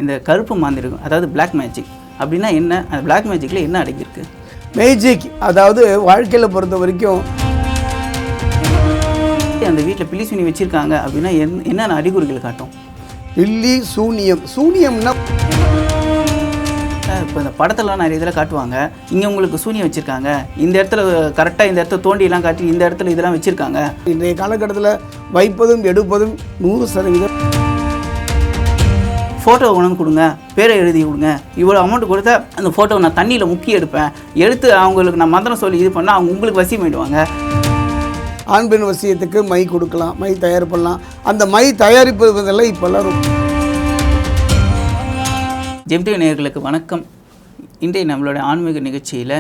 இந்த கருப்பு மாந்திரிகம் அதாவது பிளாக் மேஜிக் அப்படின்னா என்ன? அந்த பிளாக் மேஜிக்கில் என்ன அடங்கியிருக்கு? மேஜிக் அதாவது வாழ்க்கையில் பொறுத்த வரைக்கும் அந்த வீட்டில் பில்லி சூனி வச்சுருக்காங்க அப்படின்னா என்னென்ன அறிகுறிகள் காட்டும்? பில்லி சூனியம்னா இப்போ இந்த படத்தெல்லாம் நிறைய இதில் காட்டுவாங்க, இங்கே உங்களுக்கு சூனியம் வச்சுருக்காங்க, இந்த இடத்துல கரெக்டாக இந்த இடத்துல தோண்டியெல்லாம் காட்டி இந்த இடத்துல இதெல்லாம் வச்சுருக்காங்க. இன்றைய காலகட்டத்தில் வைப்பதும் எடுப்பதும் 100%. ஃபோட்டோ கொண்டு கொடுங்க, பேரை எழுதி கொடுங்க, இவ்வளோ அமௌண்ட் கொடுத்தா அந்த ஃபோட்டோவை நான் தண்ணியில் முக்கி எடுப்பேன், எடுத்து அவங்களுக்கு நான் மந்திரம் சொல்லி இது பண்ணால் அவங்க உங்களுக்கு வசியம் ஆயிடுவாங்க. ஆண் பெண் வசியத்துக்கு மை கொடுக்கலாம், மை தயார் பண்ணலாம். அந்த மை தயாரிப்பதெல்லாம் இப்போல்லாம். ஜெம்டிவி நேயர்களுக்கு வணக்கம். இன்றைய நம்மளுடைய ஆன்மீக நிகழ்ச்சியில்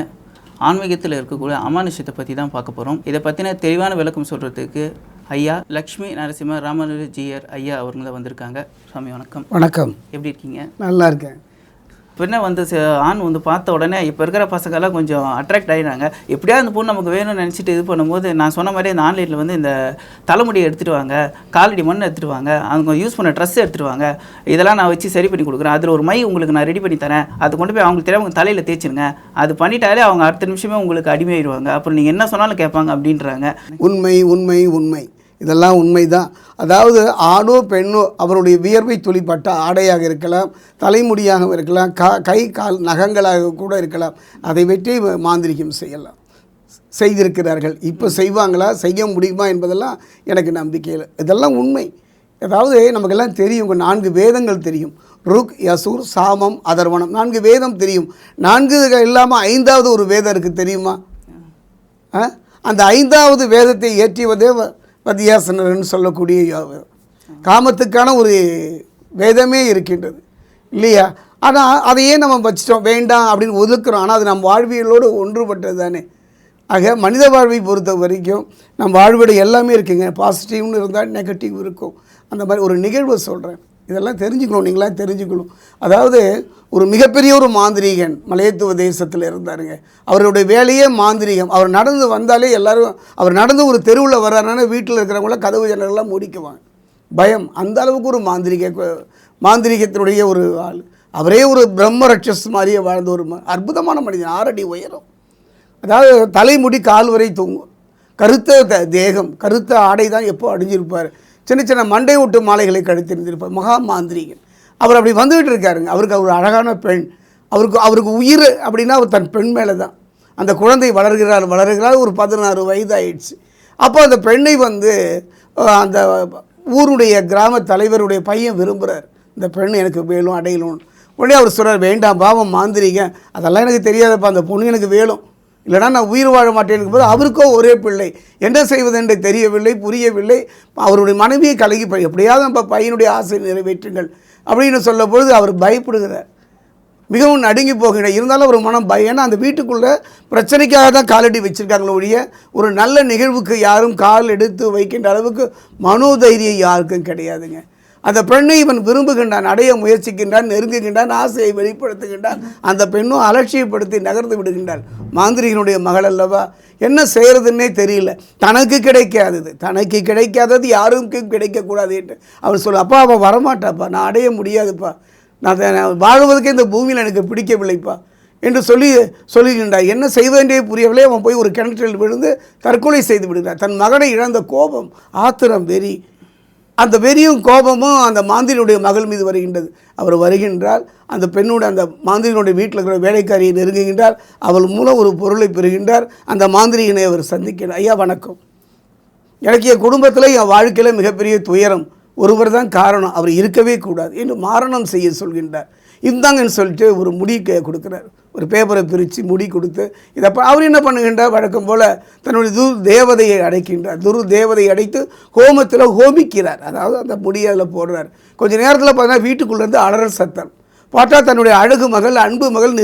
ஆன்மீகத்தில் இருக்கக்கூடிய அமானுஷத்தை பற்றி தான் பார்க்க போகிறோம். இதை பற்றின தெளிவான விளக்கம் சொல்கிறதுக்கு ஐயா லக்ஷ்மி நரசிம்ம ராமானுஜர் ஐயா அவங்க தான் வந்திருக்காங்க. சுவாமி வணக்கம். வணக்கம். எப்படி இருக்கீங்க? நல்லா இருக்கேன். பெண்ணை வந்து ஆண் வந்து பார்த்த உடனே இப்போ இருக்கிற பசங்கள்லாம் கொஞ்சம் அட்ராக்ட் ஆகிடுறாங்க. எப்படியாவது அந்த பொண்ணு நமக்கு வேணும்னு நினச்சிட்டு இது பண்ணும்போது நான் சொன்ன மாதிரி இந்த ஆன்லைனில் வந்து இந்த தலைமுடியை எடுத்துகிட்டு வாங்க, காலடி மண் எடுத்துகிட்டு வாங்க, அவங்க யூஸ் பண்ண ட்ரெஸ் எடுத்துகிட்டு வாங்க, இதெல்லாம் நான் வச்சு சரி பண்ணி கொடுக்குறேன், அதில் ஒரு மை உங்களுக்கு நான் ரெடி பண்ணி தரேன், அது கொண்டு போய் அவங்களுக்கு தெரியாமல் தலையில் தேய்ச்சிருங்க, அது பண்ணிட்டாலே அவங்க அடுத்த நிமிஷமே உங்களுக்கு அடிமையாயிடுவாங்க, அப்புறம் நீங்கள் என்ன சொன்னாலும் கேட்பாங்க அப்படின்றாங்க. உண்மை உண்மை உண்மை, இதெல்லாம் உண்மைதான். அதாவது ஆணோ பெண்ணோ அவருடைய வியர்வை துளிப்பட்ட ஆடையாக இருக்கலாம், தலைமுடியாக இருக்கலாம், கை கால் நகங்களாக கூட இருக்கலாம், அதை வெற்றி மாந்திரிகம் செய்திருக்கிறார்கள். இப்போ செய்வாங்களா, செய்ய முடியுமா என்பதெல்லாம் எனக்கு நம்பிக்கை இல்லை. இதெல்லாம் உண்மை. அதாவது நமக்கெல்லாம் தெரியும், 4 வேதங்கள் தெரியும். ருக், யசூர், சாமம், அதர்வனம், 4 வேதம் தெரியும். 4 இல்லாமல் 5வது ஒரு வேதம் இருக்குது தெரியுமா? அந்த 5வது வேதத்தை இயற்றியதே வத்தியாசனர்னு சொல்லக்கூடிய காமத்துக்கான ஒரு வேதமே இருக்கின்றது இல்லையா? ஆனால் அதையே நம்ம வச்சிட்டோம், வேண்டாம் அப்படின்னு ஒதுக்குறோம். ஆனால் அது நம் வாழ்வியலோடு ஒன்றுபட்டது தானே. ஆக மனித வாழ்வை பொறுத்த வரைக்கும் நம் வாழ்விட எல்லாமே இருக்குங்க. பாசிட்டிவ்னு இருந்தால் நெகட்டிவ் இருக்கும். அந்த மாதிரி ஒரு நிகழ்வு சொல்கிறேன், இதெல்லாம் தெரிஞ்சுக்கணும், நீங்களாம் தெரிஞ்சுக்கணும். அதாவது ஒரு மிகப்பெரிய ஒரு மாந்திரீகன் மலையத்துவ தேசத்தில் இருந்தாருங்க. அவருடைய வேலையே மாந்திரீகம். அவர் நடந்து வந்தாலே எல்லோரும், அவர் நடந்து ஒரு தெருவில் வர்றாருன்னா வீட்டில் இருக்கிறவங்கள கதவு ஜன்னலெல்லாம் மூடிக்குவாங்க, பயம். அந்த அளவுக்கு ஒரு மாந்திரீகத்தினுடைய ஒரு ஆள். அவரே ஒரு பிரம்ம ரட்சஸ் மாதிரியே வாழ்ந்த ஒரு அற்புதமான மனிதன். 6 அடி உயரம். அதாவது தலைமுடி கால் வரை தூங்கும், கருத்த தேகம், கருத்த ஆடை தான் எப்போ அணிஞ்சிருப்பார். சின்ன சின்ன மண்டை ஓட்டு மாலைகளை கழித்திருந்திருப்பார். மகா மாந்திரீகன். அவர் அப்படி வந்துகிட்டு இருக்காருங்க. அவருக்கு ஒரு அழகான பெண், அவருக்கு உயிர் அப்படின்னா அவர் தன் பெண் மேலே தான். அந்த குழந்தை வளர்கிறார் ஒரு 16 வயது ஆயிடுச்சு. அப்போ அந்த பெண்ணை வந்து அந்த ஊருடைய கிராம தலைவருடைய பையன் விரும்புகிறார். இந்த பெண் எனக்கு வேணும், அடையணும். உடனே அவர் சொல்கிறார், வேண்டாம் பாவம் மாந்திரிகன், அதெல்லாம் எனக்கு தெரியாதப்பா, அந்த பொண்ணு எனக்கு வேணும், இல்லைனா நான் உயிர் வாழ மாட்டேன் போது அவருக்கோ ஒரே பிள்ளை, என்ன செய்வதென்று தெரியவில்லை, புரியவில்லை. அவருடைய மனைவியை கலகி எப்படியாவது நம்ம பையனுடைய ஆசை நிறைவேற்றுங்கள் அப்படின்னு சொல்லும் பொழுது அவர் பயப்படுகிறார், மிகவும் நடுங்கி போகிறார். இருந்தாலும் ஒரு மனம் பயம். ஏன்னா அந்த வீட்டுக்குள்ளே பிரச்சனைக்காக தான் காலடி வச்சுருக்காங்களோ ஒழிய ஒரு நல்ல நிகழ்வுக்கு யாரும் கால் எடுத்து வைக்கின்ற அளவுக்கு மனோதைரியம் யாருக்கும் கிடையாதுங்க. அந்த பெண்ணை இவன் விரும்புகின்றான், அடைய முயற்சிக்கின்றான், நெருங்குகின்றான், ஆசையை வெளிப்படுத்துகின்றான். அந்த பெண்ணும் அலட்சியப்படுத்தி நகர்ந்து விடுகின்றாள். மாந்திரிகனுடைய மகள் அல்லவா, என்ன செய்கிறதுன்னே தெரியல. தனக்கு கிடைக்காதது யாருக்கும் கிடைக்கக்கூடாது என்று அவன் சொல்ல. அப்பா அவள் வரமாட்டாப்பா, நான் அடைய முடியாதுப்பா, நான் வாழ்வதற்கு இந்த பூமியில் எனக்கு பிடிக்கவில்லைப்பா என்று சொல்லுகின்றார். என்ன செய்வதென்றே புரியவில்லை. அவன் போய் ஒரு கிணற்றில் விழுந்து தற்கொலை செய்து விடுகிறார். தன் மகனை இழந்த கோபம், ஆத்திரம், வெறி, அந்த வெறியும் கோபமும் அந்த மாந்திரியினுடைய மகள் மீது வருகின்றது. அவர் வருகின்றால் அந்த பெண்ணோட அந்த மாந்திரியினுடைய வீட்டில் இருக்கிற வேலைக்காரியை நெருங்குகின்றார். அவள் மூலம் ஒரு பொருளை பெறுகின்றார். அந்த மாந்திரியினை அவர் சந்திக்கிறார். ஐயா வணக்கம், எனக்கு என் குடும்பத்தில் என் வாழ்க்கையில் மிகப்பெரிய துயரம், ஒருவர் தான் காரணம், அவர் இருக்கவே கூடாது என்று மாரணம் செய்ய சொல்கின்றார். இந்தாங்கன்னு சொல்லிட்டு ஒரு முடி கொடுக்குறார். ஒரு பேப்பரை பிரித்து முடி கொடுத்து இதை அவர் என்ன பண்ணுகின்றார், வழக்கம் போல் தன்னுடைய தேவதையை அடைத்து ஹோமத்தில் ஹோமிக்கிறார். அதாவது அந்த முடியை அதில் போடுறார். கொஞ்சம் நேரத்தில் பார்த்தீங்கன்னா வீட்டுக்குள்ளேருந்து அலறல் சத்தம். பார்த்தா தன்னுடைய அழகு மகள், அன்பு மகள்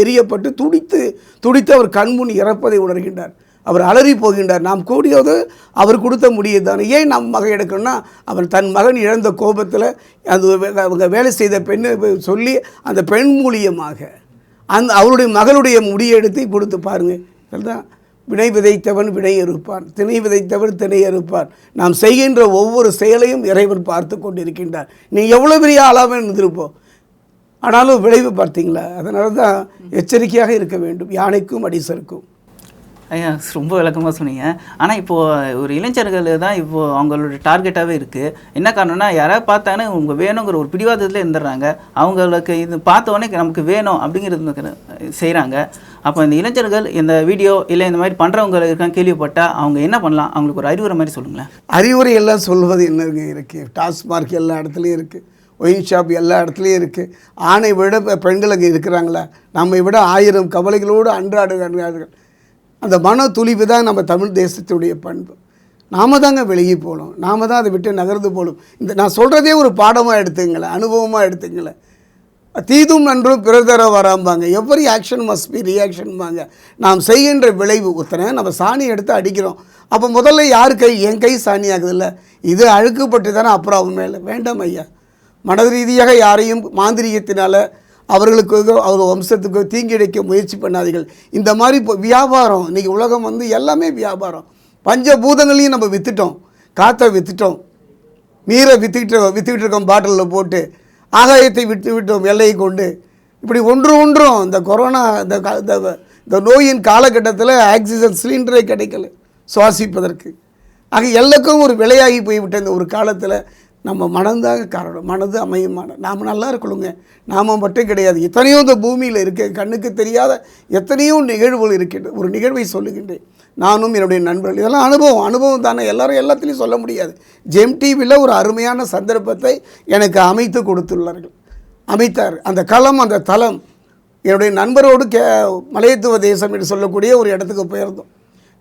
எரியப்பட்டு துடித்து அவர் கண்முன் இறப்பதை உணர்கின்றார். அவர் அலறி போகின்றார். நாம் கூடியது அவர் கொடுத்த முடியை தானே, ஏன் நம் மகன் எடுக்கணும்னா அவர் தன் மகன் இழந்த கோபத்தில் அவங்க வேலை செய்த பெண்ணை சொல்லி அந்த பெண் மூலியமாக அவருடைய மகளுடைய முடியை எடுத்து கொடுத்து பாருங்கள். அதுதான் வினை விதைத்தவன் வினை அறுப்பான், திணை விதைத்தவன் திணை அறுப்பான். நாம் செய்கின்ற ஒவ்வொரு செயலையும் இறைவன் பார்த்து கொண்டிருக்கின்றார். நீ எவ்வளோ பெரிய ஆளாக இருந்திருப்போம், ஆனாலும் விளைவு பார்த்தீங்களா? அதனால தான் எச்சரிக்கையாக இருக்க வேண்டும், யானைக்கும் அடிசருக்கும். ஐயா ரொம்ப விளக்கமாக சொன்னீங்க. ஆனால் இப்போது ஒரு இளைஞர்கள் தான் இப்போது அவங்களோட டார்கெட்டாகவே இருக்குது. என்ன காரணம்னா, யாராவது பார்த்தானே அவங்க வேணுங்கிற ஒரு பிடிவாதத்தில் இருந்துடுறாங்க. அவங்களுக்கு இது பார்த்தோன்னே நமக்கு வேணும் அப்படிங்கிறது செய்கிறாங்க. அப்போ இந்த இளைஞர்கள் இந்த வீடியோ இல்லை இந்த மாதிரி பண்ணுறவங்க இருக்காங்க கேள்விப்பட்டால் அவங்க என்ன பண்ணலாம்? அவங்களுக்கு ஒரு அறிவுரை மாதிரி சொல்லுங்களேன். அறிவுரை எல்லாம் சொல்வது என்னங்க இருக்குது? டாஸ்மார்க் எல்லா இடத்துலையும் இருக்குது, ஒயின் ஷாப் எல்லா இடத்துலையும் இருக்குது. ஆணை விட பெண்கள் அங்கே இருக்கிறாங்களா? நம்மை விட 1000 கவலைகளோடு அன்றாடுகிறார்கள். அந்த மன துளிவு தான் நம்ம தமிழ் தேசத்துடைய பண்பு. நாம தாங்க விலகி போகணும், நாம தான் அதை விட்டு நகர்ந்து போகணும். இந்த நான் சொல்கிறதே ஒரு பாடமாக எடுத்துங்களேன், அனுபவமாக எடுத்துங்களேன். தீதும் நன்றும் பிறதர வராம்பாங்க, எவ்வரி ஆக்ஷன் மஸ்ட் பி ரியாக்ஷன்பாங்க. நாம் செய்கின்ற விளைவு. ஒருத்தனை நம்ம சாணி எடுத்து அடிக்கிறோம், அப்போ முதல்ல யார் கை? என் கை சாணி ஆகுதுல்ல, இது அழுக்குப்பட்டு தானே அப்புறம் அவன் மேலே. வேண்டாம் ஐயா, மன ரீதியாக யாரையும் மாந்திரிகத்தினால் அவர்களுக்கு அவர் வம்சத்துக்கு தீங்கிழைக்க முயற்சி பண்ணாதீர்கள். இந்த மாதிரி இப்போ வியாபாரம், இன்றைக்கி உலகம் வந்து எல்லாமே வியாபாரம். பஞ்சபூதங்களையும் நம்ம விற்றுட்டோம், காற்றை விற்றுட்டோம், நீரை விற்றுக்கிட்டு இருக்கோம் பாட்டிலில் போட்டு, ஆகாயத்தை விட்டோம் எல்லையை கொண்டு. இப்படி ஒன்றும் இந்த கொரோனா இந்த நோயின் காலகட்டத்தில் ஆக்சிஜன் சிலிண்டரே கிடைக்கல சுவாசிப்பதற்கு. ஆக எல்லாருக்கும் ஒரு விலையாகி போய்விட்ட இந்த ஒரு காலத்தில் நம்ம மனந்தாங்க காரணம். மனது அமையுமான நாம் நல்லா இருக்கணுங்க. நாம் மட்டும் கிடையாது, எத்தனையோ இந்த பூமியில் இருக்க கண்ணுக்கு தெரியாத எத்தனையோ நிகழ்வுகள் இருக்கின்ற. ஒரு நிகழ்வை சொல்லுகின்றேன், நானும் என்னுடைய நண்பர்கள். இதெல்லாம் அனுபவம் தானே, எல்லாரும் எல்லாத்துலேயும் சொல்ல முடியாது. ஜெம் டிவியில் ஒரு அருமையான சந்தர்ப்பத்தை எனக்கு அமைத்து கொடுத்துள்ளார்கள், அமைத்தார். அந்த களம், அந்த தளம், என்னுடைய நண்பரோடு மலையத்துவ தேசம் என்று சொல்லக்கூடிய ஒரு இடத்துக்கு போயிருந்தோம்.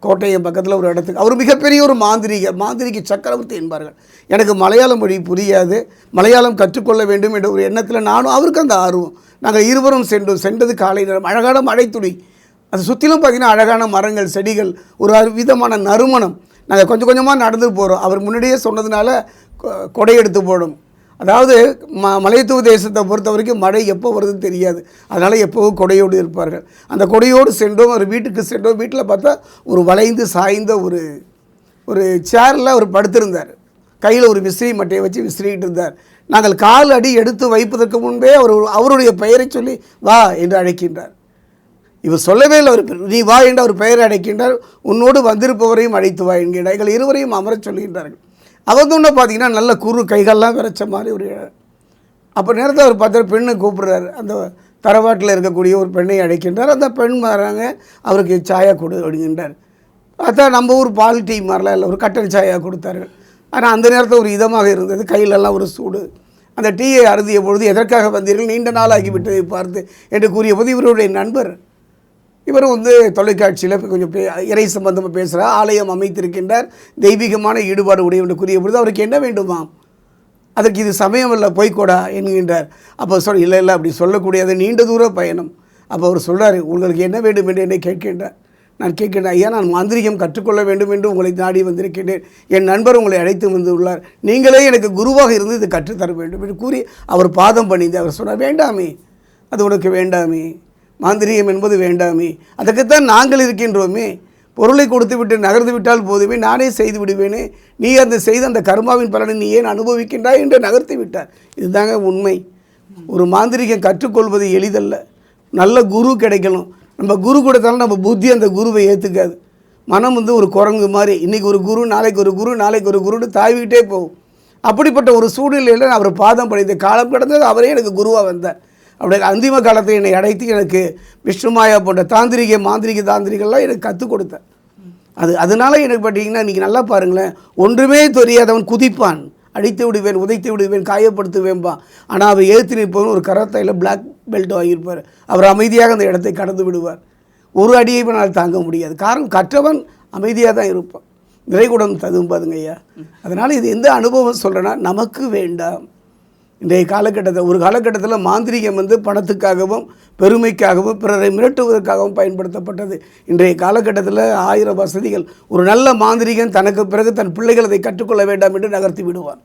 கோட்டையம் பக்கத்தில் ஒரு இடத்துக்கு. அவர் மிகப்பெரிய ஒரு மாந்திரிக சக்கரவர்த்தி என்பார்கள். எனக்கு மலையாளம் மொழி புரியாது, மலையாளம் கற்றுக்கொள்ள வேண்டும் என்ற ஒரு எண்ணத்தில் நானும் அவருக்கு அந்த ஆர்வம். நாங்கள் இருவரும் சென்றது காலை நேரம். அழகான மழைத்துளி, அது சுற்றிலும் பார்த்திங்கன்னா அழகான மரங்கள், செடிகள், ஒரு விதமான நறுமணம். நாங்கள் கொஞ்சம் கொஞ்சமாக நடந்து போகிறோம். அவர் முன்னாடியே சொன்னதுனால கொடை எடுத்து போடும். அதாவது மலையத்துவ தேசத்தை பொறுத்த வரைக்கும் மழை எப்போ வருதுன்னு தெரியாது, அதனால் எப்போவும் கொடையோடு இருப்பார்கள். அந்த கொடையோடு சென்றோம், ஒரு வீட்டுக்கு சென்றோம். வீட்டில் பார்த்தா ஒரு வளைந்து சாய்ந்த ஒரு சேரில் அவர் படுத்திருந்தார். கையில் ஒரு விசிறி மட்டையை வச்சு விசிறிக்கிட்டு இருந்தார். நாங்கள் கால் அடி எடுத்து வைப்பதற்கு முன்பே அவருடைய பெயரை சொல்லி வா என்று அழைக்கின்றார். இவர் சொல்லவே இல்லை, அவர் நீ வா என்று அவர் பெயரை அழைக்கின்றார். உன்னோடு வந்திருப்பவரையும் அழைத்து வா என்கிறார். எங்கள் இருவரையும் அமரச் சொல்கின்றார்கள். அவங்க பார்த்தீங்கன்னா நல்ல கைகள்லாம் விரைச்ச மாதிரி ஒரு. அப்போ நேரத்தில் அவர் பார்த்தாரு, பெண்ணை கூப்பிட்றாரு. அந்த தரவாட்டில் இருக்கக்கூடிய ஒரு பெண்ணை அழைக்கின்றார். அந்த பெண் மாறாங்க, அவருக்கு சாயா கொடு அப்படிங்கின்றார். அதான் நம்ம ஊர் பால் டீ மாதிரிலாம் இல்லை, ஒரு கட்டன் சாயா கொடுத்தார்கள். ஆனால் அந்த நேரத்தில் ஒரு இதமாக இருந்தது, கையிலெல்லாம் ஒரு சூடு. அந்த டீயை அருந்திய பொழுது எதற்காக வந்தீர்கள், நீண்ட நாள் ஆகிவிட்டதை பார்த்து என்று கூறிய போது இவருடைய நண்பர், இவரும் தொலைக்காட்சியில் கொஞ்சம் இறை சம்பந்தமாக பேசுகிறார், ஆலயம் அமைத்திருக்கின்றார், தெய்வீகமான ஈடுபாடு உடையவன் கூறிய பொழுது அவருக்கு என்ன வேண்டுமாம், அதற்கு இது சமயம் இல்லை போய்கூடா என்கின்றார். அப்போ இல்லை அப்படி சொல்லக்கூடியது, நீண்ட தூர பயணம். அப்போ அவர் சொல்கிறார், உங்களுக்கு என்ன வேண்டும் என்று என்னை கேட்கின்றார். நான் கேட்கின்றேன், ஐயா நான் மாந்திரிகம் கற்றுக்கொள்ள வேண்டும் என்று உங்களை நாடி வந்திருக்கின்றேன், என் நண்பர் உங்களை அழைத்து வந்துள்ளார், நீங்களே எனக்கு குருவாக இருந்து இது கற்றுத்தர வேண்டும் என்று கூறி அவர் பாதம் பணிந்து அவர் சொன்னார், வேண்டாமே, அது உனக்கு வேண்டாமே, மாந்திரிகம் என்பது வேண்டாமே, அதுக்குத்தான் நாங்கள் இருக்கின்றோமே, பொருளை கொடுத்து விட்டு நகர்ந்து விட்டால் போதுமே, நானே செய்து விடுவேனே, நீ செய்த அந்த கர்மாவின் பலனை நீ ஏன் அனுபவிக்கின்றாய் என்று நகர்த்தி விட்டார். இதுதாங்க உண்மை. ஒரு மாந்திரிகம் கற்றுக்கொள்வது எளிதல்ல, நல்ல குரு கிடைக்கணும். நம்ம குரு கொடுத்தாலும் நம்ம புத்தி அந்த குருவை ஏற்றுக்காது. மனம் ஒரு குரங்கு மாதிரி, இன்றைக்கி ஒரு குரு, நாளைக்கு ஒரு குரு, நாளைக்கு ஒரு குருன்னு தாவிக்கிட்டே போகும். அப்படிப்பட்ட ஒரு சூழ்நிலையில் அவர் பாதம் படைத்த காலம் கடந்தது, அவரே எனக்கு குருவாக வந்தார். அப்படி அந்திம காலத்தில் என்னை அடைத்து எனக்கு விஷ்ணுமாயா போன்ற மாந்திரிக தாந்திரிகள்லாம் எனக்கு கற்றுக் கொடுத்தார். அதனால் எனக்கு பார்த்தீங்கன்னா இன்றைக்கி நல்லா பாருங்களேன், ஒன்றுமே தெரியாதவன் குதிப்பான், அடித்து விடுவேன், உதைத்து விடுவேன், காயப்படுத்துவேன்பா. ஆனால் அவர் ஏற்றி நிற்பவன் ஒரு கராத்தையில் பிளாக் பெல்ட் வாங்கியிருப்பார். அவர் அமைதியாக அந்த இடத்தை கடந்து விடுவார். ஒரு அடியை நான் தாங்க முடியாது. காரணம், கற்றவன் அமைதியாக தான் இருப்பான், நிறைகுடம் ததும்பாதுங்க ஐயா. அதனால் இது எந்த அனுபவம் சொல்கிறேன்னா, நமக்கு வேண்டாம். இன்றைய காலகட்டத்தில், ஒரு காலகட்டத்தில் மாந்திரிகம் பணத்துக்காகவும் பெருமைக்காகவும் பிறரை மிரட்டுவதற்காகவும் பயன்படுத்தப்பட்டது. இன்றைய காலகட்டத்தில் 1000 வசதிகள். ஒரு நல்ல மாந்திரிகன் தனக்கு பிறகு தன் பிள்ளைகள் அதை கற்றுக்கொள்ள வேண்டாம் என்று நகர்த்தி விடுவான்.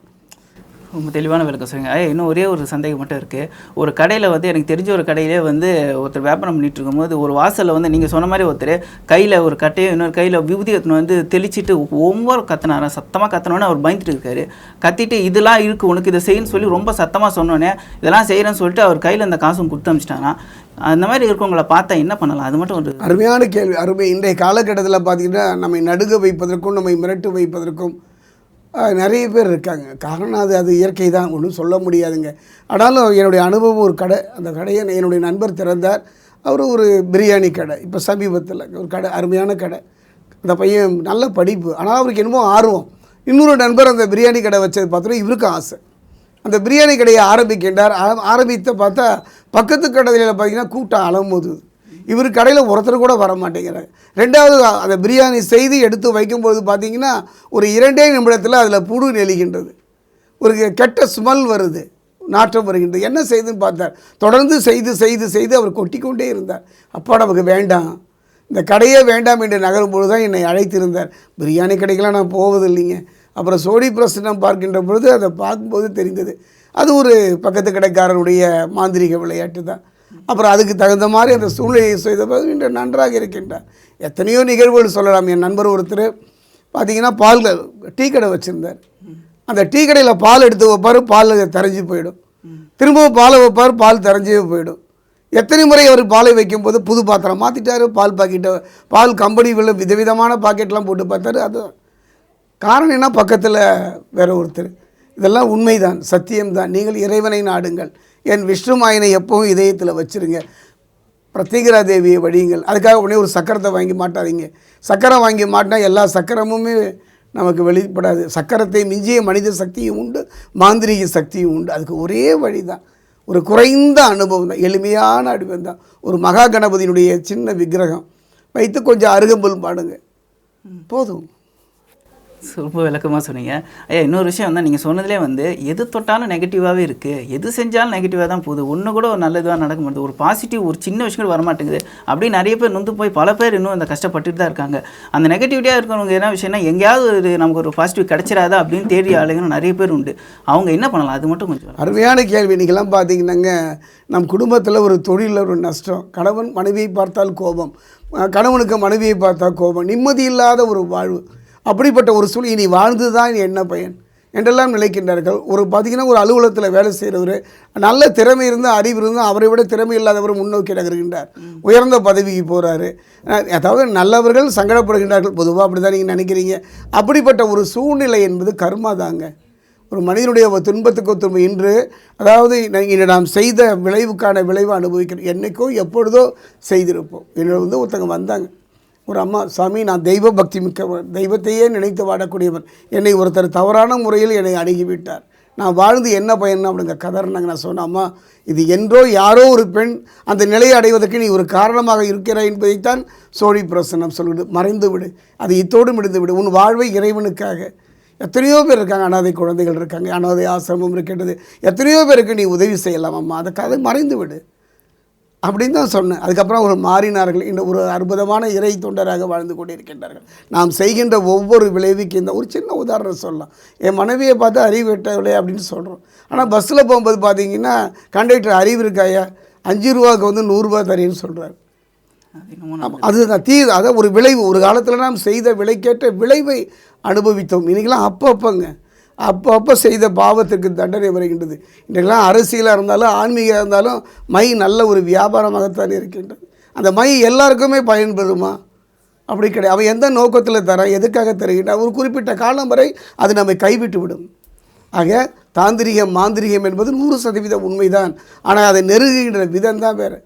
ரொம்ப தெளிவான விளக்கம் சொல்லுங்க. இன்னும் ஒரே ஒரு சந்தேகம் மட்டும் இருக்குது. ஒரு கடையில் வந்து எனக்கு தெரிஞ்ச ஒரு கடையிலே வந்து ஒருத்தர் வியாபாரம் பண்ணிட்டு இருக்கும்போது ஒரு வாசலில் வந்து நீங்கள் சொன்ன மாதிரி ஒருத்தர் கையில் ஒரு கட்டையை இன்னொரு கையில் விபூதி எடுத்துன்னு வந்து தெளிச்சிட்டு ஒவ்வொரு கத்தினாரா சத்தமாக கத்தினோன்னே அவர் பயந்துட்டு இருக்காரு. கத்திட்டு இதெல்லாம் இருக்குது உனக்கு இதை செய்யணும்னு சொல்லி ரொம்ப சத்தமாக சொன்னோன்னே இதெல்லாம் செய்கிறேன்னு சொல்லிட்டு அவர் கையில் அந்த காசும் கொடுத்து அமிச்சிட்டாங்க. அந்த மாதிரி இருக்கவங்களை பார்த்தா என்ன பண்ணலாம்? அது மட்டும் ஒரு அருமையான கேள்வி. இன்றைய காலகட்டத்தில் பார்த்தீங்கன்னா நம்மை நடுங்க வைப்பதற்கும் நம்மை மிரட்டு வைப்பதற்கும் நிறைய பேர் இருக்காங்க. காரணம் அது இயற்கை தான், ஒன்றும் சொல்ல முடியாதுங்க. ஆனாலும் என்னுடைய அனுபவம் ஒரு கடை, அந்த கடையை என்னுடைய நண்பர் திறந்தார். அவர் ஒரு பிரியாணி கடை, இப்போ சமீபத்தில் ஒரு கடை, அருமையான கடை. அந்த பையன் நல்ல படிப்பு, ஆனால் அவருக்கு என்னமோ ஆர்வம். இன்னொரு நண்பர் அந்த பிரியாணி கடை வச்சது பார்த்தோன்னா இவருக்கும் ஆசை. அந்த பிரியாணி கடையை ஆரம்பிக்கின்றார். ஆரம்பித்த பார்த்தா பக்கத்து கடையில் பார்த்தீங்கன்னா கூட்டம் அலம்போது. இவர் கடையில் ஒருத்தர் கூட வர மாட்டேங்கிறாங்க. ரெண்டாவது அந்த பிரியாணி செய்து எடுத்து வைக்கும்போது பார்த்தீங்கன்னா ஒரு 2 நிமிடத்தில் அதில் புழு நெளிகின்றது, ஒரு கெட்ட ஸ்மெல் வருது, நாற்றம் வருகின்றது. என்ன செய்துன்னு பார்த்தார். தொடர்ந்து செய்து செய்து செய்து அவர் கொட்டிக்கொண்டே இருந்தார். அப்பா நமக்கு வேண்டாம், இந்த கடையே வேண்டாம் என்று நகரும்பொழுது தான் என்னை அழைத்திருந்தார். பிரியாணி கடைக்கெல்லாம் நான் போவதில்லைங்க. அப்புறம் சோடி பிரசனம் பார்க்கின்ற பொழுது அதை பார்க்கும்போது தெரிந்தது அது ஒரு பக்கத்து கடைக்காரருடைய மாந்திரிக விளையாட்டு தான். அப்புறம் அதுக்கு தகுந்த மாதிரி அந்த சூழ்நிலையை செய்தபோது இன்று நன்றாக இருக்கின்றார். எத்தனையோ நிகழ்வுகள் சொல்லலாம். என் நண்பர் ஒருத்தர் பார்த்திங்கன்னா பால் டீ கடை வச்சுருந்தார். அந்த டீ கடையில் பால் எடுத்து வைப்பார், பால் தரைஞ்சி போயிடும். திரும்பவும் பாலை வைப்பார், பால் தரைஞ்சே போயிடும். எத்தனை முறை அவர் பாலை வைக்கும்போது புது பாத்திரம் மாற்றிட்டார். பால் பாக்கெட்டை பால் கம்பெனிகளில் விதவிதமான பாக்கெட்லாம் போட்டு பார்த்தாரு. அது காரணம் என்ன, பக்கத்தில் வேற ஒருத்தர். இதெல்லாம் உண்மைதான், சத்தியம்தான். நீங்கள் இறைவனை நாடுங்கள், என் விஷ்ணுமாயனை எப்பவும் இதயத்தில் வச்சுருங்க, பிரத்யேகரா தேவியை வழியுங்கள். அதுக்காக உடனே ஒரு சக்கரத்தை வாங்கி மாட்டாதீங்க. சக்கரம் வாங்கி மாட்டினா எல்லா சக்கரமுமே நமக்கு வெளிப்படாது. சக்கரத்தை மிஞ்சிய மனித சக்தியும் உண்டு, மாந்திரிக சக்தியும் உண்டு. அதுக்கு ஒரே வழி தான், ஒரு குறைந்த அனுபவம் தான், எளிமையான அனுபவம் தான். ஒரு மகா கணபதியினுடைய சின்ன விக்கிரகம் வைத்து கொஞ்சம் அருகம்புல் பாடுங்க, போதும். ரொம்ப விளக்கமாக சொன்னீங்க. இன்னொரு விஷயம் வந்து நீங்கள் சொன்னதுலேயே வந்து எது தொட்டாலும் நெகட்டிவாகவே இருக்குது, எது செஞ்சாலும் நெகட்டிவாக தான் போகுது, ஒன்று கூட ஒரு நல்லதுவாக நடக்க மாட்டேது, ஒரு பாசிட்டிவ் ஒரு சின்ன விஷயம் கூட வரமாட்டேங்குது. அப்படி நிறைய பேர் நொந்து போய் பல பேர் இன்னும் அந்த கஷ்டப்பட்டுட்டு தான் இருக்காங்க. அந்த நெகட்டிவிட்டியாக இருக்கிறவங்க என்ன விஷயம்னா எங்கேயாவது ஒரு நமக்கு ஒரு பாசிட்டிவ் கிடைச்சிடாதா அப்படின்னு தேடி ஆளுங்க நிறைய பேர் உண்டு. அவங்க என்ன பண்ணலாம்? அது மட்டும் கொஞ்சம் அருமையான கேள்வி. இன்றைக்கெல்லாம் பார்த்தீங்கன்னாங்க நம் குடும்பத்தில் ஒரு தொழிலில் ஒரு நஷ்டம், கணவன் மனைவியை பார்த்தால் கோபம், கணவனுக்கு மனைவியை பார்த்தால் கோபம், நிம்மதி இல்லாத ஒரு வாழ்வு. அப்படிப்பட்ட ஒரு சூழ்நிலை இனி வாழ்ந்து தான் என்ன பயன் என்றெல்லாம் நினைக்கின்றார்கள். ஒரு பார்த்திங்கன்னா ஒரு அலுவலகத்தில் வேலை செய்கிறவர் நல்ல திறமை இருந்தால் அறிவு இருந்தால் அவரை விட திறமை இல்லாதவர் முன்னோக்கி நகர்கின்றார், உயர்ந்த பதவிக்கு போகிறாரு. அதாவது நல்லவர்கள் சங்கடப்படுகின்றார்கள். பொதுவாக அப்படி தான் நீங்கள் நினைக்கிறீங்க. அப்படிப்பட்ட ஒரு சூழ்நிலை என்பது கர்மா தாங்க. ஒரு மனிதனுடைய துன்பத்துக்கு துன்பம் இன்று, அதாவது இன்று நாம் செய்த விளைவுக்கான விளைவை அனுபவிக்கிறோம். என்றைக்கோ எப்பொழுதோ செய்திருப்போம். என்னோட வந்து ஒருத்தங்க வந்தாங்க, ஒரு அம்மா, சாமி நான் தெய்வ பக்தி மிக்கவர், தெய்வத்தையே நினைத்து வாடக்கூடியவர், என்னை ஒருத்தர் தவறான முறையில் என்னை அணுகிவிட்டார், நான் வாழ்ந்து என்ன பயன் அப்படிங்க கதறினாங்க. நான் சொன்னேன், அம்மா இது என்றோ யாரோ ஒரு பெண் அந்த நிலையை அடைவதற்கு நீ ஒரு காரணமாக இருக்கிறாய் என்பதைத்தான் சோழி பிரசன்னம் சொல்லிவிடு, மறைந்து விடு, அது இத்தோடு முடிந்து விடு, உன் வாழ்வை இறைவனுக்காக. எத்தனையோ பேர் இருக்காங்க, அனாதை குழந்தைகள் இருக்காங்க, அனாதை ஆசிரமம் இருக்கின்றது, எத்தனையோ பேருக்கு நீ உதவி செய்யலாம் அம்மா, அதுக்காக மறைந்து விடு அப்படின்னு தான் சொன்னேன். அதுக்கப்புறம் அவர் மாறினார்கள். இந்த ஒரு அற்புதமான இறை தொண்டராக வாழ்ந்து கொண்டிருக்கின்றார்கள். நாம் செய்கின்ற ஒவ்வொரு விளைவுக்கு இந்த ஒரு சின்ன உதாரணம் சொல்லலாம். என் மனைவியை பார்த்து அறிவு வெட்டவில்லை அப்படின்னு சொல்கிறோம். ஆனால் பஸ்ஸில் போகும்போது பார்த்தீங்கன்னா கண்டக்டர் அறிவு இருக்காயா, 5 ரூபாய்க்கு வந்து 100 ரூபா தரேன்னு சொல்கிறார். அதுதான் அதான் ஒரு விளைவு. ஒரு காலத்தில் நாம் செய்த விலைக்கேற்ற விளைவை அனுபவித்தோம். இன்றைக்கெல்லாம் அப்பப்போ செய்த பாவத்திற்கு தண்டனை வருகின்றது. இன்றைக்கெல்லாம் அரசியலாக இருந்தாலும் ஆன்மீகம் இருந்தாலும் மை நல்ல ஒரு வியாபாரமாகத்தான் இருக்கின்றது. அந்த மை எல்லாருக்குமே பயன்பெறுமா? அப்படி கிடையாது. அவன் எந்த நோக்கத்தில் தரான், எதுக்காக தருகின்றான், ஒரு குறிப்பிட்ட காலம் வரை அது நம்மை கைவிட்டு விடும். ஆக தாந்திரிகம் மாந்திரிகம் என்பது 100% உண்மைதான். ஆனால் அதை நெருங்குகின்ற விதம் தான் வேறு.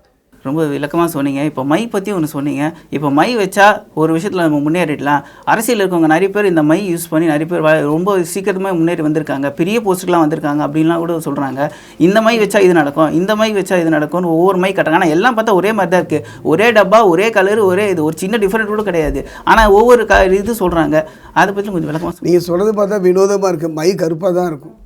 ரொம்ப விளக்கமாக சொன்னீங்க. இப்போ மை பற்றி ஒன்று சொன்னீங்க. இப்போ மை வச்சா ஒரு விஷயத்தில் நம்ம முன்னேறிடலாம். அரசியல் இருக்கவங்க நிறைய பேர் இந்த மை யூஸ் பண்ணி நிறைய பேர் ரொம்ப சீக்கிரமாக முன்னேறி வந்திருக்காங்க, பெரிய போஸ்ட்டுக்கெலாம் வந்திருக்காங்க அப்படின்லாம் கூட சொல்கிறாங்க. இந்த மை வச்சா இது நடக்கும், இந்த மை வச்சா இது நடக்கும்னு ஒவ்வொரு மை கட்டுறாங்க. ஆனால் எல்லாம் பார்த்தா ஒரே மாதிரி தான் இருக்குது, ஒரே டப்பா, ஒரே கலர், ஒரே இது, ஒரு சின்ன டிஃப்ரெண்ட் கூட கிடையாது. ஆனால் ஒவ்வொரு இது சொல்கிறாங்க. அதை பற்றி கொஞ்சம் விளக்கமாக நீங்கள் சொல்கிறது பார்த்தா வினோதமாக இருக்குது. மை கருப்பாக தான் இருக்கும்.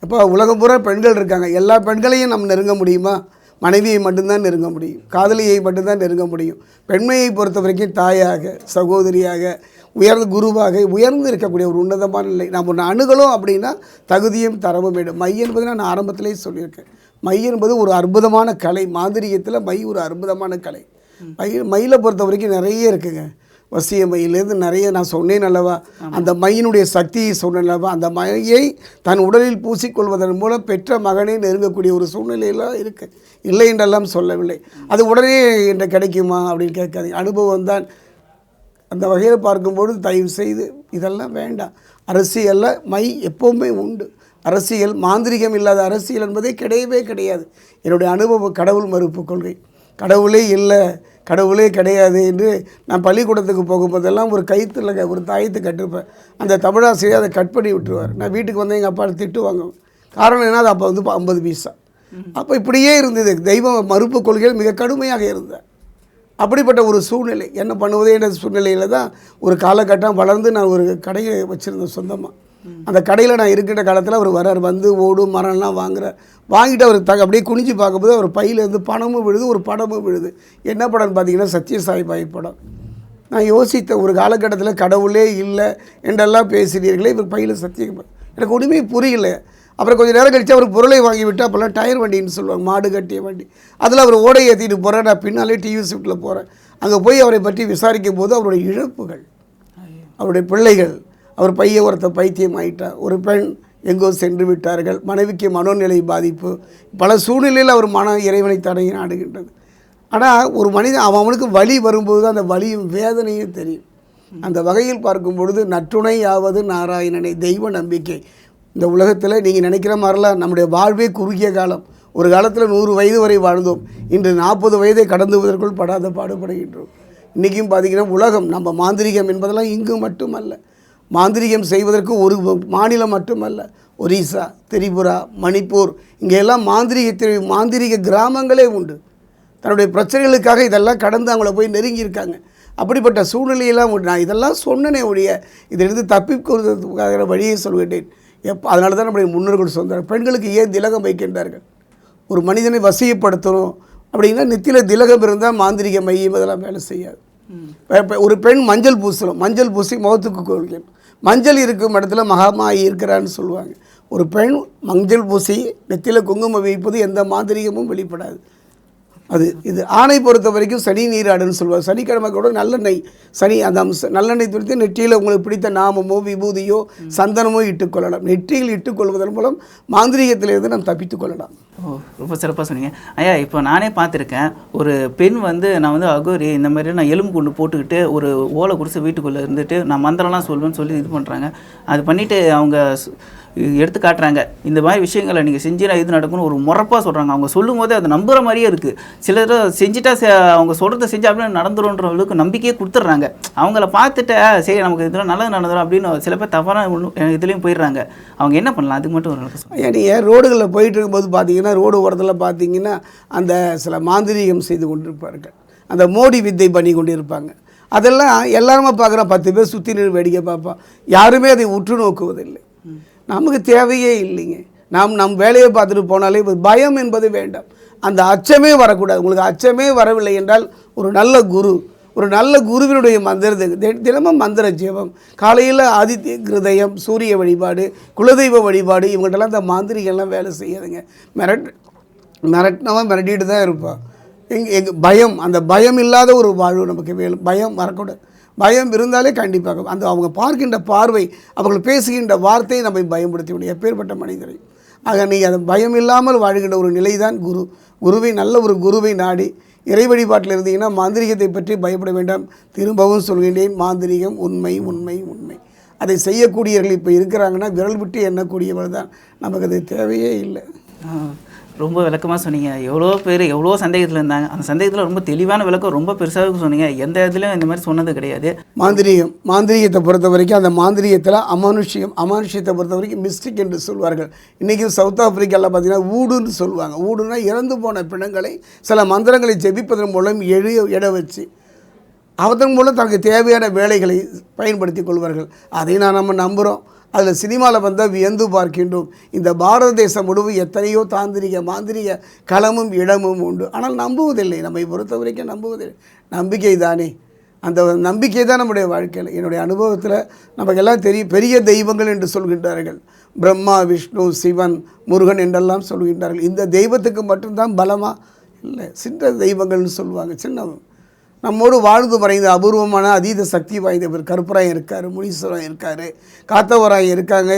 இப்போ உலகம் பூரா பெண்கள் இருக்காங்க, எல்லா பெண்களையும் நம்ம நெருங்க முடியுமா? மனைவியை மட்டும்தான் நெருங்க முடியும், காதலியை மட்டும்தான் நெருங்க முடியும். பெண்மையை பொறுத்த வரைக்கும் தாயாக, சகோதரியாக, உயர்ந்த குருவாக உயர்ந்து இருக்கக்கூடிய ஒரு உன்னதமான நிலை. நாம் ஒன்று அணுகலும் அப்படின்னா தகுதியும் தரவும் வேண்டும். மை என்பது நான் ஆரம்பத்திலே சொல்லியிருக்கேன். மை என்பது ஒரு அற்புதமான கலை. மாந்திரிகத்தில் மை ஒரு அற்புதமான கலை. மயிலை பொறுத்த வரைக்கும் நிறைய இருக்குங்க. வசிய மயிலேருந்து நிறைய நான் சொன்னேன் அல்லவா, அந்த மையினுடைய சக்தியை சொன்னேன் அல்லவா, அந்த மையை தன் உடலில் பூசிக்கொள்வதன் மூலம் பெற்ற மகனே நெருங்கக்கூடிய ஒரு சூழ்நிலையெல்லாம் இருக்குது. இல்லை என்றெல்லாம் சொல்லவில்லை. அது உடனே என்ன கிடைக்குமா அப்படின்னு கேட்காதீங்க. அனுபவம் தான். அந்த வகையில் பார்க்கும்போது தயவு செய்து இதெல்லாம் வேண்டாம். அரசியலில் மை எப்போவுமே உண்டு. அரசியல் மாந்திரிகம் இல்லாத அரசியல் என்பதே கிடையவே கிடையாது. என்னுடைய அனுபவம் கடவுள் மறுப்பு கொள்கை. கடவுளே இல்லை, கடவுளே கிடையாது என்று நான் பள்ளிக்கூடத்துக்கு போகும்போதெல்லாம் ஒரு கைத்தில் ஒரு தாயத்தை கட்டிருப்பேன். அந்த தமிழாசிரியர் அதை கட் பண்ணி விட்டுருவார். நான் வீட்டுக்கு வந்து எங்கள் அப்பா திட்டுவாங்க. காரணம் என்ன, அது அப்போ வந்து 50 பைசா. அப்போ இப்படியே இருந்தது. தெய்வ மறுப்பு கொள்கைகள் மிக கடுமையாக இருந்தேன். அப்படிப்பட்ட ஒரு சூழ்நிலை. என்ன பண்ணுவதே என்ற சூழ்நிலையில் தான் ஒரு காலகட்டம் வளர்ந்து நான் ஒரு கடையை வச்சுருந்தேன் சொந்தமாக. அந்த கடையில் நான் இருக்கின்ற காலத்தில் அவர் வரார். வந்து ஓடு மரம்லாம் வாங்குறார். வாங்கிட்டு அவர் அப்படியே குனிஞ்சு பார்க்கும்போது அவர் பையிலேருந்து பணமும் விழுது, ஒரு படமும் விழுது. என்ன படம்னு பார்த்தீங்கன்னா சத்யசாய் பாய் படம். நான் யோசித்த ஒரு காலகட்டத்தில் கடவுளே இல்லை என்றெல்லாம் பேசினீர்களே, இவர் பையில் சத்தியம் எனக்கு ஒன்றுமே புரியல. அப்புறம் கொஞ்சம் நேரம் கழித்து அவர் பொருளை வாங்கி விட்டு அப்போல்லாம் டயர் வண்டின்னு சொல்லுவாங்க, மாடு கட்டிய வண்டி. அதில் அவர் ஓடை ஏற்றிட்டு போகிறேன். நான் பின்னாலே டிவி ஷிஃப்ட்டில் போகிறேன். அங்கே போய் அவரை பற்றி விசாரிக்கும் போது அவருடைய இழப்புகள், அவருடைய பிள்ளைகள், அவர் பையன் ஒருத்தர் பைத்தியம் ஆகிட்டார், ஒரு பெண் எங்கோ சென்று விட்டார்கள், மனைவிக்கு மனோநிலை பாதிப்பு, பல சூழ்நிலையில் அவர் இறைவனை தடங்கி நாடுகின்றது. ஆனால் ஒரு மனிதன் அவனுக்கு வலி வரும்போது அந்த வலியும் வேதனையும் தெரியும். அந்த வகையில் பார்க்கும் பொழுது நற்றுணையாவது நாராயணனை, தெய்வ நம்பிக்கை. இந்த உலகத்தில் நீங்கள் நினைக்கிற மாதிரிலாம் நம்முடைய வாழ்வே குறுகிய காலம். ஒரு காலத்தில் 100 வயது வரை வாழ்ந்தோம். இன்று 40 வயதை கடந்துவதற்குள் படாத பாடுபடுகின்றோம். இன்றைக்கும் பார்த்திங்கன்னா உலகம் நம்ம மாந்திரிகம் என்பதெல்லாம் இங்கு மட்டுமல்ல. மாந்திரிகம் செய்வதற்கு ஒரு மாநிலம் மட்டுமல்ல, ஒரிசா, திரிபுரா, மணிப்பூர், இங்கெல்லாம் மாந்திரிக கிராமங்களே உண்டு. தன்னுடைய பிரச்சனைகளுக்காக இதெல்லாம் கடந்து அவங்கள போய் நெருங்கியிருக்காங்க. அப்படிப்பட்ட சூழ்நிலையெல்லாம் உண்டு. நான் இதெல்லாம் சொன்னனே ஒழிய இதிலிருந்து தப்பிக்கொள்வதற்காக வழியை சொல்கின்றேன். அதனால தான் நம்முடைய முன்னோர்கள் சொன்னார், பெண்களுக்கு ஏன் திலகம் வைக்கின்றார்கள்? ஒரு மனிதனை வசியப்படுத்தணும் அப்படின்னா நெத்தியில் திலகம் இருந்தால் மாந்திரிக மையம் அதெல்லாம் வேலை செய்யாது. ஒரு பெண் மஞ்சள் பூசணும், மஞ்சள் பூசி முகத்துக்கு கொள்கணும். மஞ்சள் இருக்கும் இடத்துல மகாமாயி இருக்கிறான்னு சொல்லுவாங்க. ஒரு பெண் மஞ்சள் பூசி நெத்தியில் குங்குமம் வைப்பது எந்த மாந்திரிகமும் வெளிப்படாது. அது இது ஆணை பொறுத்த வரைக்கும் சனி நீராடுன்னு சொல்லுவாங்க. சனிக்கிழமை கூட நல்லெண்ணெய், சனி அந்த அம்சம் நல்லெண்ணெய் துணித்து நெற்றியில் உங்களுக்கு பிடித்த நாமமோ விபூதியோ சந்தனமோ இட்டுக்கொள்ளலாம். நெற்றியில் இட்டுக்கொள்வதன் மூலம் மாந்திரிகத்திலிருந்து நாம் தப்பித்துக் கொள்ளலாம். ஓ, ரொம்ப சிறப்பாக சொன்னீங்க ஐயா. இப்போ நானே பார்த்துருக்கேன், ஒரு பெண் வந்து நான் வந்து அகோரி இந்த மாதிரி நான் எலும்பு கொண்டு போட்டுக்கிட்டு ஒரு ஓலை குடிசை வீட்டுக்குள்ளே இருந்துட்டு நான் மந்திரம்லாம் சொல்வேன்னு சொல்லி இது பண்ணுறாங்க. அது பண்ணிவிட்டு அவங்க எடுத்து காட்டுறாங்க, இந்த மாதிரி விஷயங்களை நீங்கள் செஞ்சினா இது நடக்கும்னு ஒரு முறப்பாக சொல்கிறாங்க. அவங்க சொல்லும் போதே அது நம்புகிற மாதிரியே இருக்குது. சிலர் செஞ்சுட்டா அவங்க சொல்கிறத செஞ்சு அப்படியே நடந்துருன்ற அளவுக்கு நம்பிக்கையே கொடுத்துட்றாங்க. அவங்கள பார்த்துட்டு சரி நமக்கு இதெல்லாம் நல்லது நடந்துடும் அப்படின்னு சில பேர் தவறான இதுலேயும் போயிடுறாங்க. அவங்க என்ன பண்ணலாம், அதுக்கு மட்டும் ஒரு சொல்லுங்கள். நீங்கள் ரோடுகளில் போயிட்டு இருக்கும்போது பார்த்தீங்கன்னா, ரோடு ஓரத்தில் பார்த்தீங்கன்னா அந்த சில மாந்திரீகம் செய்து கொண்டிருப்பார்கள், அந்த மோடி வித்தை பண்ணி கொண்டு இருப்பாங்க. அதெல்லாம் எல்லாருமே பார்க்குறோம், 10 பேர் சுற்றி நின்று வேடிக்கை பார்ப்போம். யாருமே அதை உற்று நோக்குவதில்லை. நமக்கு தேவையே இல்லைங்க. நம் வேலையை பார்த்துட்டு போனாலே பயம் என்பது வேண்டாம். அந்த அச்சமே வரக்கூடாது. உங்களுக்கு அச்சமே வரவில்லை என்றால் ஒரு நல்ல குருவினுடைய மந்திரத்தை தினமும் மந்திர ஜெபம், காலையில் ஆதித்ய கிருதயம், சூரிய வழிபாடு, குலதெய்வ வழிபாடு, இவங்கள்ட்டெல்லாம் இந்த மாந்திரிகள்லாம் வேலை செய்யாதுங்க. மிரட்டினவன் மிரட்டிட்டு தான் இருப்பான். எங்கள் பயம், அந்த பயம் இல்லாத ஒரு வாழ்வு நமக்கு வேணும். பயம் வரக்கூடாது. பயம் இருந்தாலே கண்டிப்பாக அந்த அவங்க பார்க்கின்ற பார்வை, அவர்கள் பேசுகின்ற வார்த்தையை நம்மை பயன்படுத்தி விடும் எப்பேற்பட்ட மனிதரை. ஆக நீங்கள் அந்த பயம் இல்லாமல் வாழ்கின்ற ஒரு நிலை தான் குருவை நல்ல ஒரு குருவை நாடி இறை வழிபாட்டில் இருந்தீங்கன்னா மாந்திரிகத்தை பற்றி பயப்பட வேண்டாம். திரும்பவும் சொல்கின்றேன், மாந்திரிகம் உண்மை உண்மை உண்மை. அதை செய்யக்கூடியவர்கள் இப்போ இருக்கிறாங்கன்னா விரல் விட்டு எண்ணக்கூடியவர்கள் தான். நமக்கு அது தேவையே இல்லை. ரொம்ப விளக்கமாக சொன்னீங்க. எவ்வளோ பேர் எவ்வளோ சந்தேகத்தில் இருந்தாங்க. அந்த சந்தேகத்தில் ரொம்ப தெளிவான விளக்கம், ரொம்ப பெருசாக சொன்னீங்க. எந்த இடத்துலையும் இந்த மாதிரி சொன்னது கிடையாது. மாந்திரிகத்தை பொறுத்த வரைக்கும் அந்த மாந்திரிகத்தில் அமானுஷ்யத்தை பொறுத்த வரைக்கும் மிஸ்டிக் என்று சொல்வார்கள். இன்றைக்கி சவுத் ஆப்பிரிக்காவில் பார்த்தீங்கன்னா ஊடுன்னு சொல்லுவாங்க. ஊடுனா இறந்து போன பிணங்களை சில மந்திரங்களை ஜெபிப்பதன் மூலம் எட வச்சு அதன் மூலம் தனக்கு தேவையான வேலைகளை பயன்படுத்தி கொள்வார்கள். அதை நம்ம நம்புகிறோம். அதில் சினிமாவில் வந்தால் வியந்து பார்க்கின்றோம். இந்த பாரத தேசம் முழுவதும் எத்தனையோ தாந்திரிக மாந்திரிக களமும் இடமும் உண்டு. ஆனால் நம்புவதில்லை. நம்மை பொறுத்த வரைக்கும் நம்புவதில்லை. நம்பிக்கை தானே, அந்த நம்பிக்கை தான் நம்முடைய வாழ்க்கையில். என்னுடைய அனுபவத்தில் நமக்கெல்லாம் தெரியும், பெரிய தெய்வங்கள் என்று சொல்கின்றார்கள். பிரம்மா, விஷ்ணு, சிவன், முருகன் என்றெல்லாம் சொல்கின்றார்கள். இந்த தெய்வத்துக்கு மட்டும்தான் பலமா? இல்லை, சின்ன தெய்வங்கள்னு சொல்லுவாங்க. சின்ன நம்மோடு வாழ்ந்து மறைந்த அபூர்வமான அதீத சக்தி வாய்ந்தவர் கருப்பராயன் இருக்கார், முனீஸ்வரன் இருக்கார், காத்தவராயன் இருக்காங்க,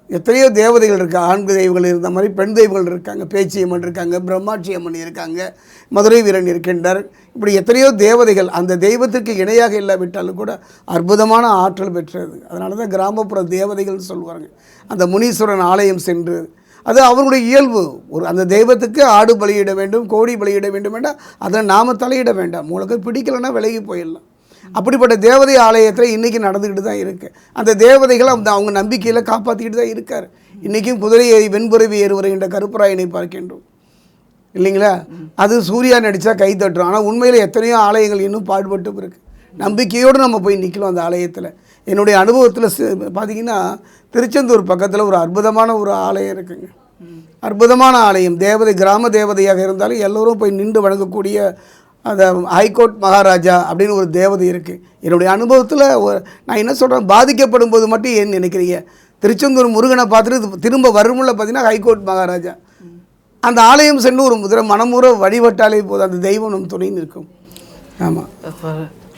எத்தனையோ தேவதைகள் இருக்காங்க. ஆண் தெய்வங்கள் இருந்த மாதிரி பெண் தெய்வங்கள் இருக்காங்க. பேச்சியம்மன் இருக்காங்க, பிரம்மாட்சி அம்மன் இருக்காங்க, மதுரை வீரன் இருக்கின்றார். இப்படி எத்தனையோ தேவதைகள். அந்த தெய்வத்திற்கு இணையாக இல்லாவிட்டாலும் கூட அற்புதமான ஆற்றல் பெற்றது. அதனால தான் கிராமப்புற தேவதைகள்னு சொல்லுவாங்க. அந்த முனீஸ்வரன் ஆலயம் சென்று, அது அவருடைய இயல்பு. ஒரு அந்த தெய்வத்துக்கு ஆடு பலியிட வேண்டும், கோழி பலியிட வேண்டும் வேண்டாம், அதை நாம் தலையிட வேண்டாம். உங்களுக்கு பிடிக்கலைன்னா விலகி போயிடலாம். அப்படிப்பட்ட தேவதை ஆலயத்தில் இன்றைக்கி நடந்துக்கிட்டு தான் இருக்குது. அந்த தேவதைகளை அவங்க நம்பிக்கையில் காப்பாற்றிக்கிட்டு தான் இருக்கார். இன்றைக்கும் குதிரை ஏறி வெண்புறவி ஏறி வருகின்ற கருப்பராயனை பார்க்கின்றோம் இல்லைங்களா? அது சூர்யா நடித்தா கை தட்டுறோம். ஆனால் உண்மையில் எத்தனையோ ஆலயங்கள் இன்னும் பாடுபட்டு இருக்குது. நம்பிக்கையோடு நம்ம போய் நிற்கலாம் அந்த ஆலயத்தில். என்னுடைய அனுபவத்தில் பார்த்திங்கன்னா திருச்செந்தூர் பக்கத்தில் ஒரு அற்புதமான ஒரு ஆலயம் இருக்குங்க. அற்புதமான ஆலயம். தேவதை கிராம தேவதையாக இருந்தாலும் எல்லோரும் போய் நின்று வணங்கக்கூடிய அந்த ஹைகோர்ட் மகாராஜா அப்படின்னு ஒரு தேவதை இருக்குது. என்னுடைய அனுபவத்தில் நான் என்ன சொல்கிறேன், பாதிக்கப்படும் போது மட்டும் ஏன்னு நினைக்கிறீங்க, திருச்செந்தூர் முருகனை பார்த்துட்டு திரும்ப வருமுள்ள பார்த்தீங்கன்னா ஹைகோர்ட் மகாராஜா. அந்த ஆலயம் சென்று ஒரு முதல மனமுற வழிபட்டாலே போதும், அந்த தெய்வம் நம் துணை நிற்கும். ஆமாம்,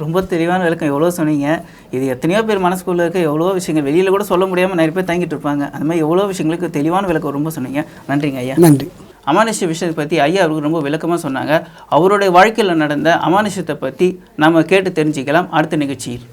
ரொம்ப தெளிவான விளக்கம் எவ்வளோ சொன்னீங்க. இது எத்தனையோ பேர் மனசுக்குள்ளே இருக்க எவ்வளோ விஷயங்கள் வெளியில் கூட சொல்ல முடியாமல் நிறைய பேர் தங்கிட்டு இருப்பாங்க. அந்த மாதிரி எவ்வளோ விஷயங்களுக்கு தெளிவான விளக்கம் ரொம்ப சொன்னீங்க. நன்றிங்க ஐயா. நன்றி. அமானுஷ்ய விஷயத்தை பற்றி ஐயா அவருக்கு ரொம்ப விளக்கமாக சொன்னாங்க. அவருடைய வாழ்க்கையில் நடந்த அமானுஷ்யத்தை பற்றி நம்ம கேட்டு தெரிஞ்சுக்கலாம் அடுத்த நிகழ்ச்சியில்.